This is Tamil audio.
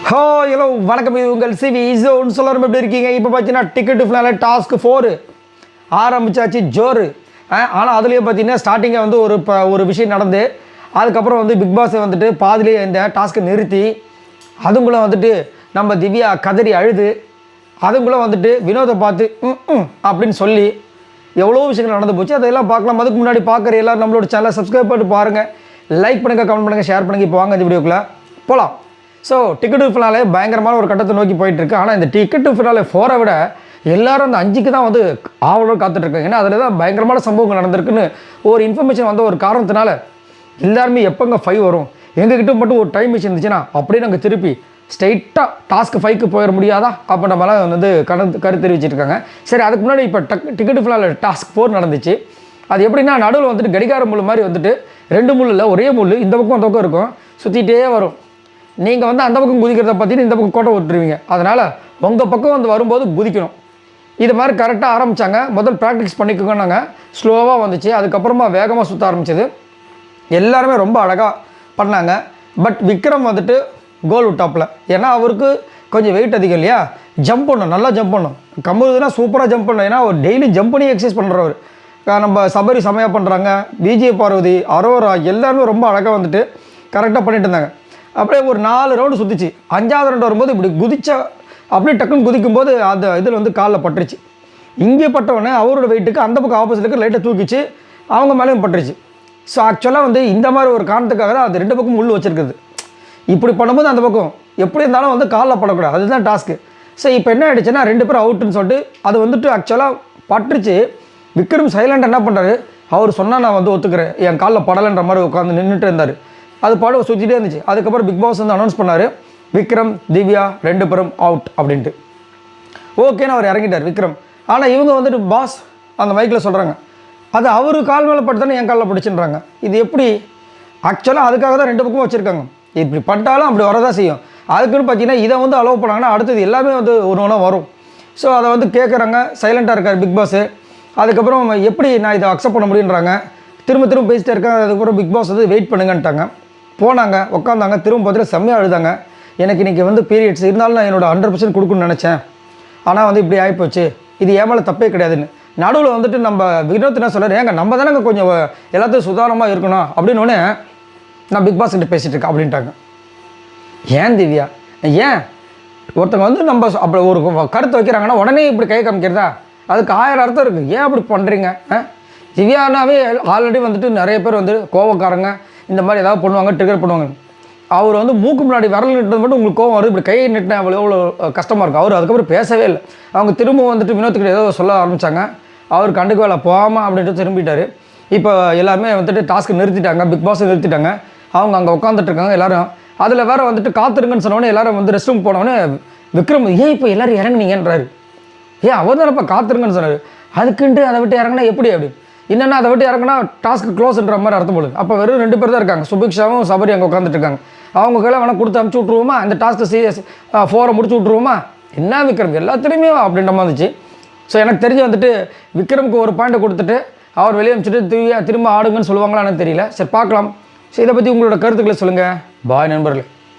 ஹலோ வணக்கம், இது உங்கள் சிவி ஜோன். சொல்லணும் எப்படி இருக்கீங்க? இப்போ பார்த்தீங்கன்னா டிக்கெட் ஃபினாலே டாஸ்க் 4 ஆரம்பிச்சாச்சு ஜோரு. ஆனால் அதுலேயே பார்த்தீங்கன்னா ஸ்டார்டிங்கை வந்து ஒரு விஷயம் நடந்து அதுக்கப்புறம் வந்து பிக் பாஸை வந்துட்டு பாதிலேயே இந்த டாஸ்க்கை நிறுத்தி அதுக்குள்ளே வந்துட்டு நம்ம திவ்யா கதறி அழுது அதுக்குள்ளே வந்துட்டு வினோதை பார்த்து அப்படின்னு சொல்லி எவ்வளோ விஷயங்கள் நடந்து போச்சு. அதெல்லாம் பார்க்கலாம். அதுக்கு முன்னாடி பார்க்குற எல்லோரும் நம்மளோட சேனலை சப்ஸ்கிரைப் பண்ணிட்டு பாருங்கள், லைக் பண்ணுங்கள், கமெண்ட் பண்ணுங்கள், ஷேர் பண்ணுங்கள். இப்போ வாங்க இந்த வீடியோக்குள்ளே போகலாம். ஸோ டிக்கெட்டு ஃபினாலே பயங்கரமான ஒரு கட்டத்தை நோக்கி போயிட்டுருக்கு. ஆனால் இந்த டிக்கெட்டு ஃபினாலே 4 விட எல்லோரும் அந்த 5க்கு தான் வந்து ஆவலோடு காத்துட்ருக்காங்க. ஏன்னா அதில் தான் பயங்கரமான சம்பவங்கள் நடந்திருக்குன்னு ஒரு இன்ஃபர்மேஷன் வந்த ஒரு காரணத்தினால எல்லாருமே எப்போங்க 5 வரும், எங்ககிட்ட மட்டும் ஒரு டைம் மிஷின் இருந்துச்சுன்னா அப்படியே நாங்கள் திருப்பி ஸ்ட்ரைட்டாக டாஸ்க் 5க்கு போயிட முடியாதா அப்படின்ற மாதிரிலாம் வந்து கருத்து தெரிவிச்சிருக்காங்க. சரி, அதுக்கு முன்னாடி இப்போ டிக்கெட்டு ஃபினாலே டாஸ்க் 4 நடந்துச்சு. அது எப்படின்னா நடுவில் வந்துட்டு கடிகார முள் மாதிரி வந்துட்டு 2 முள் இல்லை, ஒரே முள் இந்த பக்கம் அந்த பக்கம் இருக்கும், சுற்றிகிட்டே வரும். நீங்கள் வந்து அந்த பக்கம் குதிக்கிறத பார்த்தீங்கன்னா இந்த பக்கம் கோட்டை விட்டுருவீங்க. அதனால் உங்கள் பக்கம் வந்து வரும்போது குதிக்கணும். இது மாதிரி கரெக்டாக ஆரம்பித்தாங்க. முதல் ப்ராக்டிஸ் பண்ணிக்கோங்க. ஸ்லோவாக வந்துச்சு, அதுக்கப்புறமா வேகமாக சுற்ற ஆரம்பிச்சது. எல்லாருமே ரொம்ப அழகாக பண்ணாங்க. பட் விக்ரம் வந்துட்டு கோல் விட்டாப்பில். ஏன்னா அவருக்கு கொஞ்சம் வெயிட் அதிகம் இல்லையா, ஜம்ப் பண்ணணும், நல்லா ஜம்ப் பண்ணணும். கம்முதுன்னா சூப்பராக ஜம்ப் பண்ணணும். ஏன்னா அவர் டெய்லி ஜம்ப் பண்ணி எக்ஸசைஸ் பண்ணுறவர். நம்ம சபரி செமையாக பண்ணுறாங்க, விஜய் பார்வதி, அரோரா எல்லாருமே ரொம்ப அழகாக வந்துட்டு கரெக்டாக பண்ணிட்டு இருந்தாங்க. அப்படியே ஒரு 4 ரவுண்டு சுற்றிச்சு. 5வது ரவுண்டு வரும்போது இப்படி குதிச்சா அப்படியே டக்குன்னு குதிக்கும்போது அந்த இதில் வந்து காலில் பட்டுருச்சு. இங்கே பட்டவுடனே அவரோட வெயிட்டுக்கு அந்த பக்கம் ஆப்போசிட்டுக்கு லைட்டை தூக்கிச்சு, அவங்க மேலேயும் பட்டுருச்சு. ஸோ ஆக்சுவலாக வந்து இந்த மாதிரி ஒரு காரணத்துக்காக தான் அது 2 பக்கம் முள் வச்சுருக்குது. இப்படி பண்ணும்போது அந்த பக்கம் எப்படி இருந்தாலும் வந்து காலில் படக்கூடாது, அதுதான் டாஸ்க்கு. ஸோ இப்போ என்ன ஆகிடுச்சுன்னா 2 பேரும் அவுட்டுன்னு சொல்லிட்டு அது வந்துட்டு ஆக்சுவலாக பட்டுருச்சு. விக்ரம் சைலண்ட் என்ன பண்ணுறாரு, அவர் சொன்னால் நான் வந்து ஒத்துக்கிறேன், என் காலில் படலைன்ற மாதிரி உட்காந்து நின்றுட்டு இருந்தார். அது பாட சுற்றிட்டே இருந்துச்சு. அதுக்கப்புறம் பிக் பாஸ் வந்து அனௌன்ஸ் பண்ணார், விக்ரம் திவ்யா 2 பேரும் அவுட் அப்படின்ட்டு. ஓகேன்னு அவர் இறங்கிட்டார் விக்ரம். ஆனால் இவங்க வந்துட்டு பாஸ் அந்த மைக்கில் சொல்கிறாங்க, அது அவர் கால் மேலே பட்டு என் காலில் பிடிச்சுன்றாங்க. இது எப்படி? ஆக்சுவலாக அதுக்காக தான் 2 பக்கமும் வச்சுருக்காங்க. இப்படி பட்டாலும் அப்படி வரதான் செய்யும். அதுக்குன்னு பார்த்தீங்கன்னா இதை வந்து அலோவ் பண்ணாங்கன்னா அடுத்தது எல்லாமே வந்து ஒன்று வரும். ஸோ அதை வந்து கேட்குறாங்க. சைலண்ட்டாக இருக்கார் பிக் பாஸு. அதுக்கப்புறம் எப்படி நான் இதை அக்செப்ட் பண்ண முடியுன்றாங்க. திரும்ப பேசிட்டே இருக்காங்க. அதுக்கப்புறம் பிக் பாஸ் வந்து வெயிட் பண்ணுங்கன்ட்டாங்க. போனாங்க, உட்காந்தாங்க. திரும்ப பார்த்துட்டு செம்மையாக அழுதாங்க. எனக்கு இன்றைக்கி வந்து பீரியட்ஸ் இருந்தாலும் நான் என்னோட 100% கொடுக்கணும்னு நினச்சேன், ஆனால் வந்து இப்படி ஆகிப்போச்சு, இது ஏன் மேலே தப்பே கிடையாதுன்னு. நடுவில் வந்துட்டு நம்ம வினோத் என்ன சொல்கிறார், ஏங்க நம்ம தானே கொஞ்சம் எல்லாத்தையும் சுதாரணமாக இருக்கணும் அப்படின்னு நான் பிக் பாஸ் கிட்ட பேசிகிட்டு இருக்கேன் அப்படின்ட்டாங்க. ஏன் திவ்யா, ஏன் ஒருத்தவங்க வந்து நம்ம அப்படி ஒரு கருத்தை வைக்கிறாங்கன்னா உடனே இப்படி கை காமிக்கிறதா? அதுக்கு 1000 அர்த்தம் இருக்குது. ஏன் அப்படி பண்ணுறீங்க? திவ்யானாவே ஆல்ரெடி வந்துட்டு நிறைய பேர் வந்து கோவக்காரங்க, இந்த மாதிரி ஏதாவது பண்ணுவாங்க, ட்ரிகர் பண்ணுவாங்க. அவர் வந்து மூக்கு முன்னாடி விரல் நிட்டுறது மட்டும் உங்களுக்கு கோவம் வருது, இப்படி கையை நிட்டினா எவ்வளோ கஷ்டமாக இருக்கும். அவர் அதுக்கப்புறம் பேசவே இல்லை. அவங்க திரும்ப வந்துட்டு வினோத்துக்கிட்ட ஏதோ சொல்ல ஆரம்பித்தாங்க. அவர் கண்டுக்கு வேலை போகாமல் அப்படின்ட்டு திரும்பிட்டார். இப்போ எல்லாருமே வந்துட்டு டாஸ்க்கு நிறுத்திட்டாங்க, பிக் பாஸை நிறுத்திட்டாங்க. அவங்க அங்கே உட்காந்துட்ருக்காங்க எல்லோரும். அதில் வேறு வந்துட்டு காத்திருங்கன்னு சொன்னோடனே எல்லோரும் வந்து ரெஸ்ட் ரூம் போனோடனே விக்ரம் ஏன் இப்போ எல்லோரும் இறங்குனீங்கன்றாரு. ஏன் அவர் தானே இப்போ காத்திருங்கன்னு சொன்னார், அதுக்குன்ட்டு அதை விட்டு இறங்கினா எப்படி அப்படி? என்னென்னா அதை விட்டு இறங்கினா டாஸ்க்கு க்ளோஸ்ன்ற மாதிரி அர்த்தம் போடுது. அப்போ வெறும் 2 பேர் தான் இருக்காங்க, சுபிக்ஷாவும் சபரி அங்கே உட்காந்துட்டு இருக்காங்க. அவங்க கையில் வேணால் கொடுத்து அனுப்பிச்சி விட்ருவோமா, இந்த டாஸ்க்கு 4 முடிச்சு விட்ருவோமா, என்ன விக்ரம் எல்லாத்துலேயுமே அப்படின்ற மாதிரி இருந்துச்சு. ஸோ எனக்கு தெரிஞ்சு வந்துட்டு விக்ரமுக்கு ஒரு பாயிண்ட்டை கொடுத்துட்டு அவர் வெளியே அனுப்பிச்சிட்டு திரும்ப ஆடுங்கன்னு சொல்லுவாங்களா எனக்கு தெரியல. சரி பார்க்கலாம். ஸோ இதை பற்றி உங்களோட கருத்துக்களை சொல்லுங்கள். பாய் நண்பர்களே.